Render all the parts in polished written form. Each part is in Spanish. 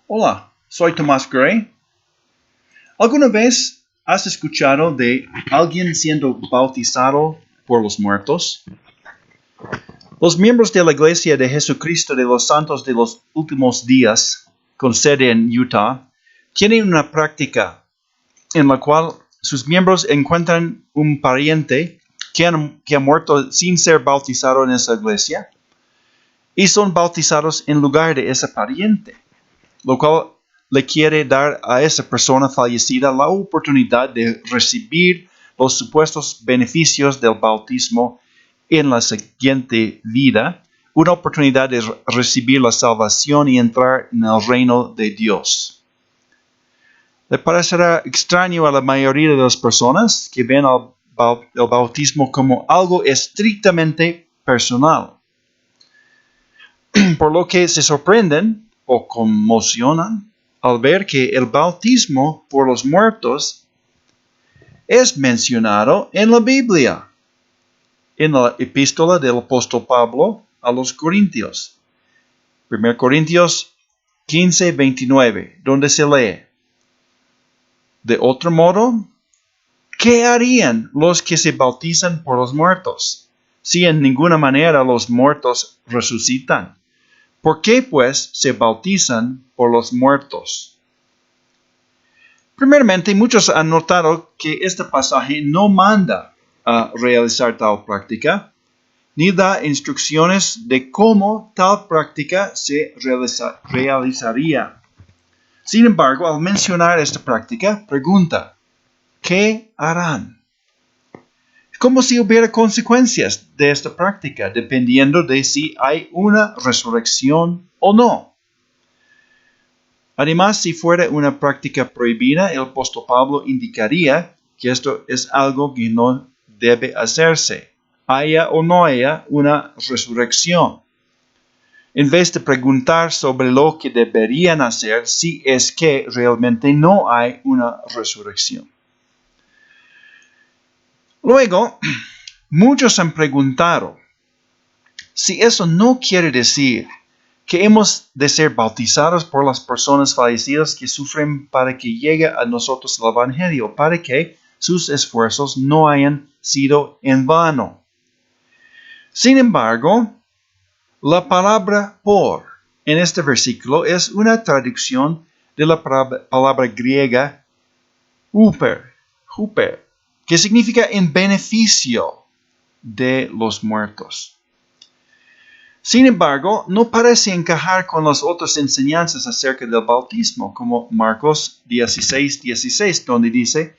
Hola, soy Tomás Gray. ¿Alguna vez has escuchado de alguien siendo bautizado por los muertos? Los miembros de la Iglesia de Jesucristo de los Santos de los Últimos Días, con sede en Utah, tienen una práctica en la cual sus miembros encuentran un pariente que ha muerto sin ser bautizado en esa iglesia y son bautizados en lugar de ese pariente, lo cual le quiere dar a esa persona fallecida la oportunidad de recibir los supuestos beneficios del bautismo en la siguiente vida, una oportunidad de recibir la salvación y entrar en el reino de Dios. Le parecerá extraño a la mayoría de las personas que ven el bautismo como algo estrictamente personal, por lo que se sorprenden o conmocionan al ver que el bautismo por los muertos es mencionado en la Biblia, en la epístola del apóstol Pablo a los Corintios, 1 Corintios 15:29, donde se lee: de otro modo, ¿qué harían los que se bautizan por los muertos, si en ninguna manera los muertos resucitan? ¿Por qué, pues, se bautizan por los muertos? Primeramente, muchos han notado que este pasaje no manda a realizar tal práctica, ni da instrucciones de cómo tal práctica se realizaría. Sin embargo, al mencionar esta práctica, pregunta: ¿qué harán? Como si hubiera consecuencias de esta práctica, dependiendo de si hay una resurrección o no. Además, si fuera una práctica prohibida, el apóstol Pablo indicaría que esto es algo que no debe hacerse, haya o no haya una resurrección, en vez de preguntar sobre lo que deberían hacer si es que realmente no hay una resurrección. Luego, muchos han preguntado si eso no quiere decir que hemos de ser bautizados por las personas fallecidas que sufren para que llegue a nosotros el Evangelio, para que sus esfuerzos no hayan sido en vano. Sin embargo, la palabra por en este versículo es una traducción de la palabra griega huper, que significa en beneficio de los muertos. Sin embargo, no parece encajar con las otras enseñanzas acerca del bautismo, como Marcos 16:16, donde dice: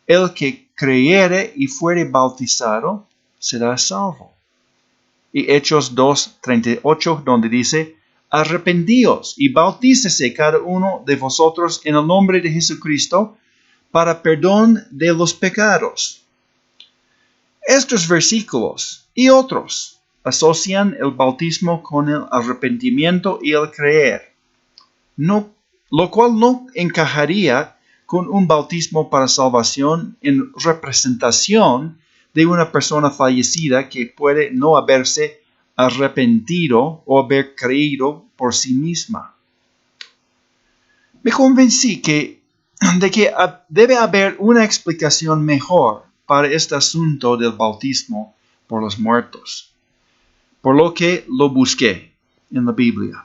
el que creyere y fuere bautizado será salvo. Y Hechos 2:38, donde dice: arrepentíos y bautícese cada uno de vosotros en el nombre de Jesucristo para perdón de los pecados. Estos versículos y otros asocian el bautismo con el arrepentimiento y el creer, lo cual no encajaría con un bautismo para salvación en representación de una persona fallecida que puede no haberse arrepentido o haber creído por sí misma. Me convencí de que debe haber una explicación mejor para este asunto del bautismo por los muertos, por lo que lo busqué en la Biblia.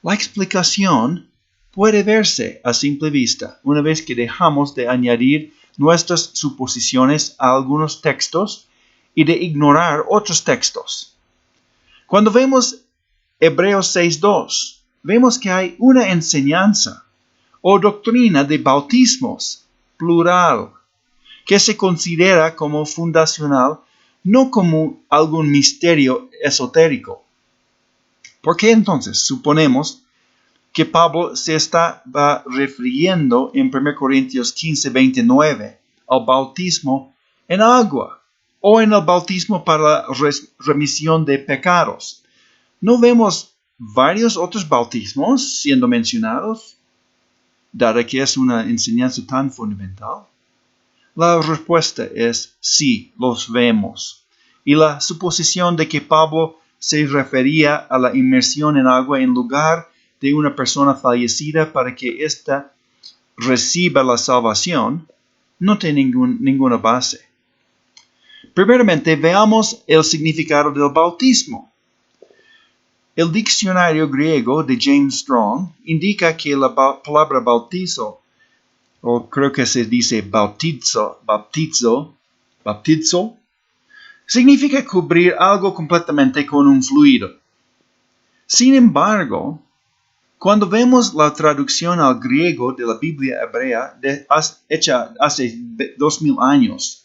La explicación puede verse a simple vista una vez que dejamos de añadir nuestras suposiciones a algunos textos y de ignorar otros textos. Cuando vemos Hebreos 6:2, vemos que hay una enseñanza o doctrina de bautismos plural que se considera como fundacional, no como algún misterio esotérico. ¿Por qué entonces suponemos que Pablo se estaba refiriendo en 1 Corintios 15:29 al bautismo en agua o en el bautismo para la remisión de pecados? ¿No vemos varios otros bautismos siendo mencionados, dada que es una enseñanza tan fundamental? La respuesta es sí, los vemos. Y la suposición de que Pablo se refería a la inmersión en agua en lugar de una persona fallecida para que ésta reciba la salvación no tiene ninguna base. Primeramente, veamos el significado del bautismo. El diccionario griego de James Strong indica que la palabra bautizo, o creo que se dice baptizo, significa cubrir algo completamente con un fluido. Sin embargo, cuando vemos la traducción al griego de la Biblia hebrea hecha hace 2000 años,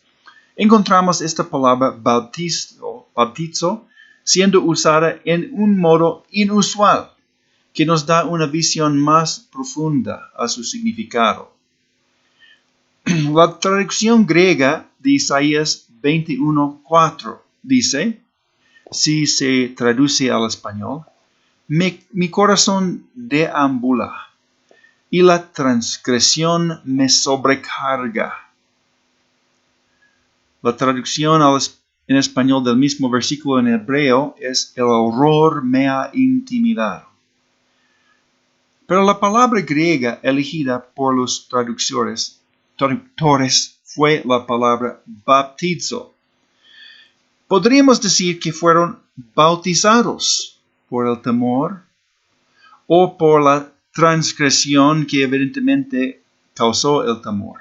encontramos esta palabra bautizo siendo usada en un modo inusual, que nos da una visión más profunda a su significado. La traducción griega de Isaías 21:4 dice, si se traduce al español, mi corazón deambula y la transgresión me sobrecarga. La traducción en español del mismo versículo en hebreo es el horror me ha intimidado. Pero la palabra griega elegida por los traductores fue la palabra baptizo. Podríamos decir que fueron bautizados por el temor o por la transgresión que evidentemente causó el temor.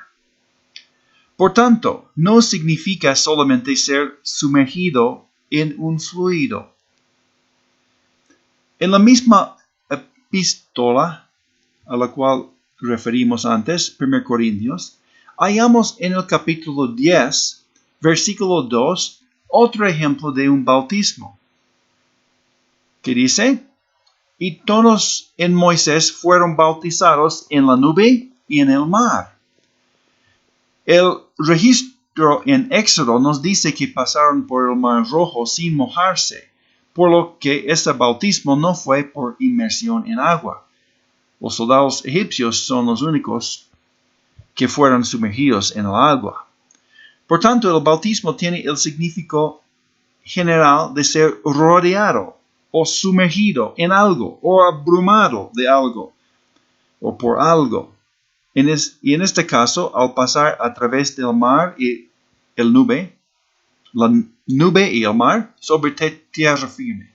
Por tanto, no significa solamente ser sumergido en un fluido. En la misma epístola a la cual referimos antes, 1 Corintios, hallamos en el capítulo 10, versículo 2, otro ejemplo de un bautismo, que dice, y todos en Moisés fueron bautizados en la nube y en el mar. El registro en Éxodo nos dice que pasaron por el mar rojo sin mojarse, por lo que este bautismo no fue por inmersión en agua. Los soldados egipcios son los únicos que fueron sumergidos en el agua. Por tanto, el bautismo tiene el significado general de ser rodeado o sumergido en algo o abrumado de algo o por algo. Y en este caso, al pasar a través del mar y la nube y el mar sobre tierra firme.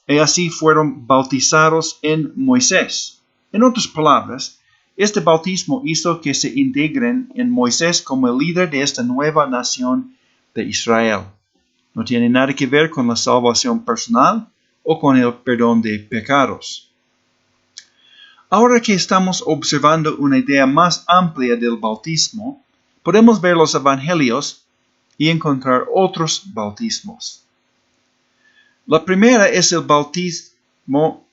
Y así fueron bautizados en Moisés. En otras palabras, este bautismo hizo que se integren en Moisés como el líder de esta nueva nación de Israel. No tiene nada que ver con la salvación personal o con el perdón de pecados. Ahora que estamos observando una idea más amplia del bautismo, podemos ver los evangelios y encontrar otros bautismos. La primera es el bautismo,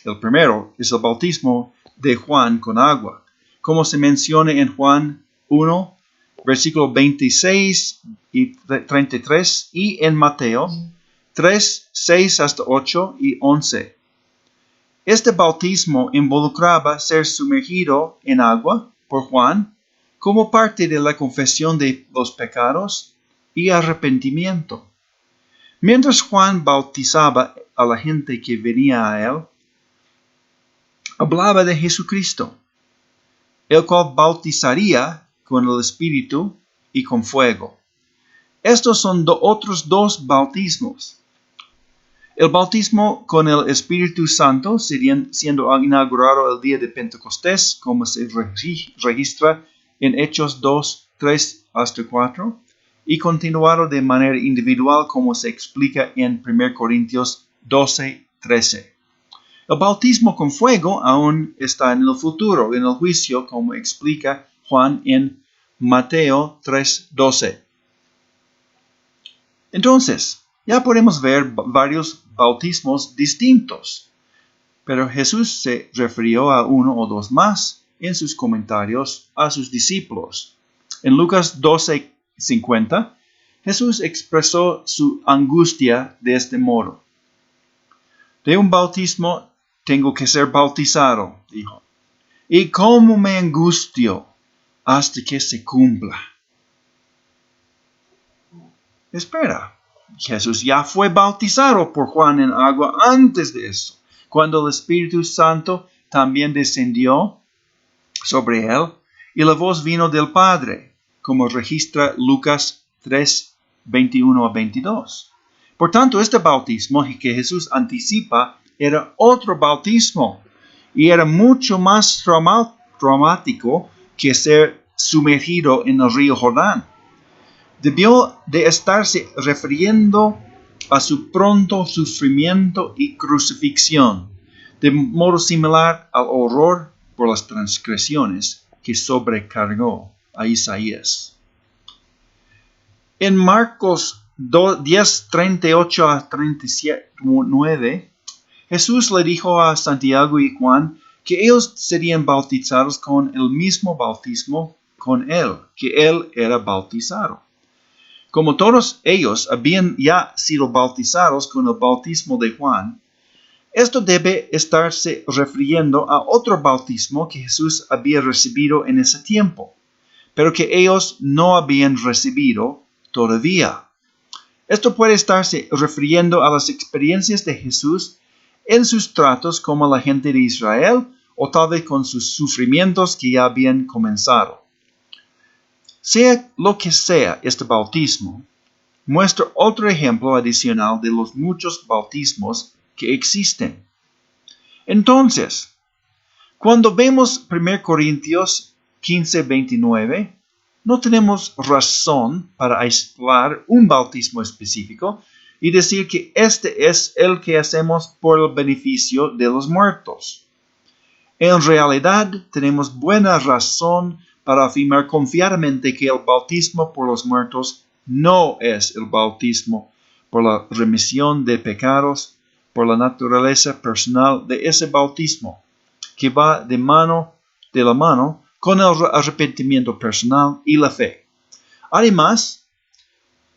el primero es el bautismo de Juan con agua, como se menciona en Juan 1, versículo 26 y 33, y en Mateo 3, 6 hasta 8 y 11. Este bautismo involucraba ser sumergido en agua por Juan como parte de la confesión de los pecados y arrepentimiento. Mientras Juan bautizaba a la gente que venía a él, hablaba de Jesucristo, el cual bautizaría con el Espíritu y con fuego. Estos son otros dos bautismos. El bautismo con el Espíritu Santo siendo inaugurado el día de Pentecostés, como se registra en Hechos 2, 3 hasta 4, y continuado de manera individual, como se explica en 1 Corintios 12, 13. El bautismo con fuego aún está en el futuro, en el juicio, como explica Juan en Mateo 3, 12. Entonces, ya podemos ver varios bautismos distintos, pero Jesús se refirió a uno o dos más en sus comentarios a sus discípulos. En Lucas 12:50, Jesús expresó su angustia de este modo. De un bautismo tengo que ser bautizado, dijo. ¿Y cómo me angustio hasta que se cumpla? Espera. Jesús ya fue bautizado por Juan en agua antes de eso, cuando el Espíritu Santo también descendió sobre él y la voz vino del Padre, como registra Lucas 3, 21 a 22. Por tanto, este bautismo que Jesús anticipa era otro bautismo y era mucho más traumático que ser sumergido en el río Jordán. Debió de estarse refiriendo a su pronto sufrimiento y crucifixión, de modo similar al horror por las transgresiones que sobrecargó a Isaías. En Marcos 10, 38 a 39, Jesús le dijo a Santiago y Juan que ellos serían bautizados con el mismo bautismo con él, que él era bautizado. Como todos ellos habían ya sido bautizados con el bautismo de Juan, esto debe estarse refiriendo a otro bautismo que Jesús había recibido en ese tiempo, pero que ellos no habían recibido todavía. Esto puede estarse refiriendo a las experiencias de Jesús en sus tratos con la gente de Israel o tal vez con sus sufrimientos que ya habían comenzado. Sea lo que sea este bautismo, muestra otro ejemplo adicional de los muchos bautismos que existen. Entonces, cuando vemos 1 Corintios 15, 29, no tenemos razón para aislar un bautismo específico y decir que este es el que hacemos por el beneficio de los muertos. En realidad, tenemos buena razón para afirmar confiadamente que el bautismo por los muertos no es el bautismo por la remisión de pecados, por la naturaleza personal de ese bautismo, que va de la mano con el arrepentimiento personal y la fe. Además,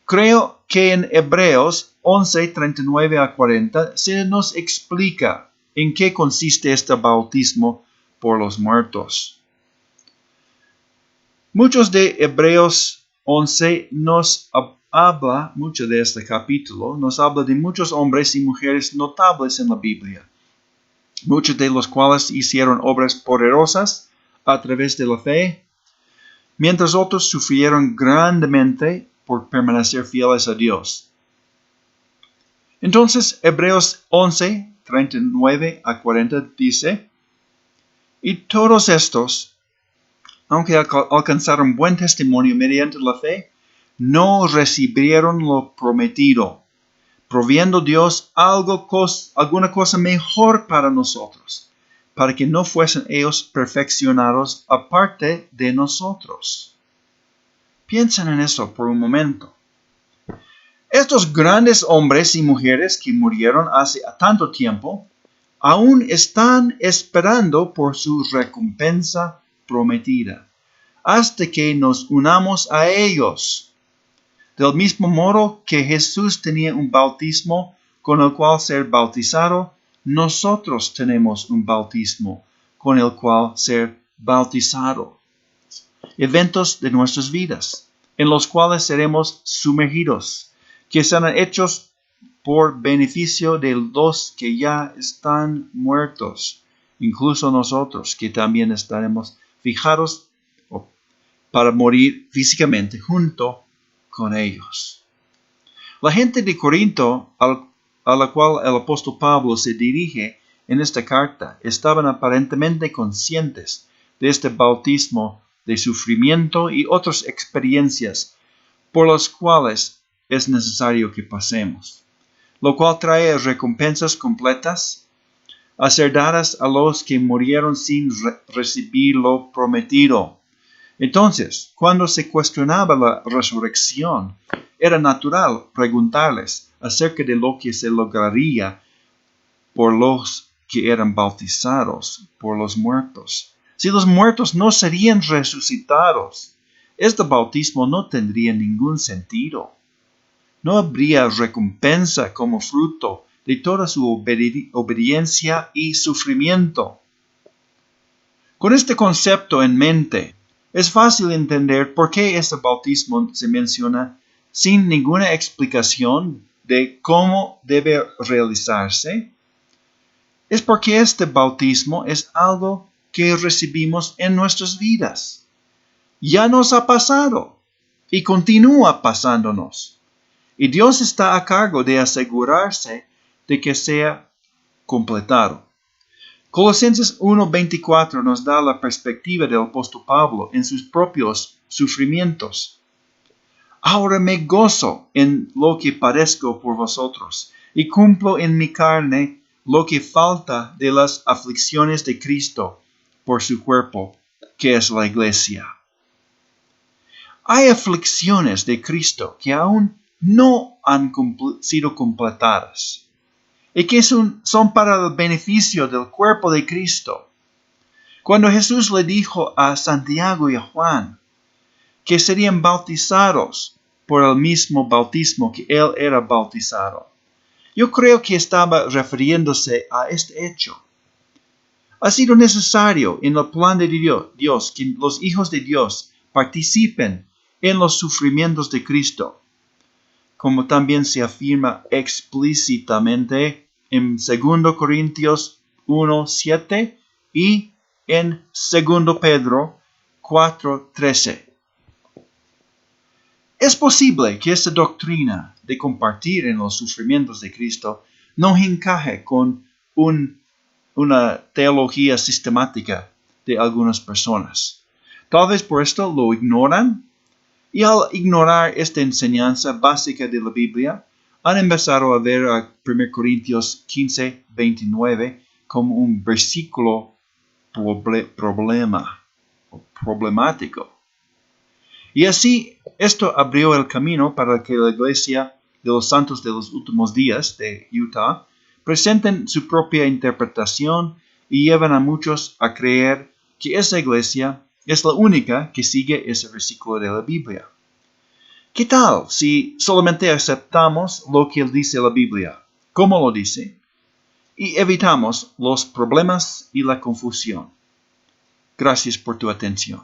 creo que en Hebreos 11, 39 a 40 se nos explica en qué consiste este bautismo por los muertos. Muchos de Hebreos 11 nos habla, mucho de este capítulo, nos habla de muchos hombres y mujeres notables en la Biblia, muchos de los cuales hicieron obras poderosas a través de la fe, mientras otros sufrieron grandemente por permanecer fieles a Dios. Entonces, Hebreos 11, 39 a 40 dice, y todos estos, aunque alcanzaron buen testimonio mediante la fe, no recibieron lo prometido, proviendo Dios alguna cosa mejor para nosotros, para que no fuesen ellos perfeccionados aparte de nosotros. Piensen en eso por un momento. Estos grandes hombres y mujeres que murieron hace tanto tiempo, aún están esperando por su recompensa prometida, hasta que nos unamos a ellos. Del mismo modo que Jesús tenía un bautismo con el cual ser bautizado, nosotros tenemos un bautismo con el cual ser bautizado. Eventos de nuestras vidas, en los cuales seremos sumergidos, que serán hechos por beneficio de los que ya están muertos, incluso nosotros, que también estaremos fijados para morir físicamente junto con ellos. La gente de Corinto, a la cual el apóstol Pablo se dirige en esta carta, estaban aparentemente conscientes de este bautismo de sufrimiento y otras experiencias por las cuales es necesario que pasemos, lo cual trae recompensas completas a ser dadas a los que murieron sin recibir lo prometido. Entonces, cuando se cuestionaba la resurrección, era natural preguntarles acerca de lo que se lograría por los que eran bautizados por los muertos. Si los muertos no serían resucitados, este bautismo no tendría ningún sentido. No habría recompensa como fruto de toda su obediencia y sufrimiento. Con este concepto en mente, es fácil entender por qué este bautismo se menciona sin ninguna explicación de cómo debe realizarse, es porque este bautismo es algo que recibimos en nuestras vidas. Ya nos ha pasado y continúa pasándonos. Y Dios está a cargo de asegurarse de que sea completado. Colosenses 1:24 nos da la perspectiva del apóstol Pablo en sus propios sufrimientos. Ahora me gozo en lo que padezco por vosotros, y cumplo en mi carne lo que falta de las aflicciones de Cristo por su cuerpo, que es la iglesia. Hay aflicciones de Cristo que aún no han sido completadas y que son para el beneficio del cuerpo de Cristo. Cuando Jesús le dijo a Santiago y a Juan que serían bautizados por el mismo bautismo que él era bautizado, yo creo que estaba refiriéndose a este hecho. Ha sido necesario en el plan de Dios que los hijos de Dios participen en los sufrimientos de Cristo, como también se afirma explícitamente en 2 Corintios 1:7 y en 2 Pedro 4:13. Es posible que esta doctrina de compartir en los sufrimientos de Cristo no encaje con una teología sistemática de algunas personas. Tal vez por esto lo ignoran, y al ignorar esta enseñanza básica de la Biblia, han empezado a ver a 1 Corintios 15:29 como un versículo problemático. Y así, esto abrió el camino para que la Iglesia de los Santos de los Últimos Días de Utah presenten su propia interpretación y lleven a muchos a creer que esa iglesia es la única que sigue ese versículo de la Biblia. ¿Qué tal si solamente aceptamos lo que dice la Biblia, como lo dice, y evitamos los problemas y la confusión? Gracias por tu atención.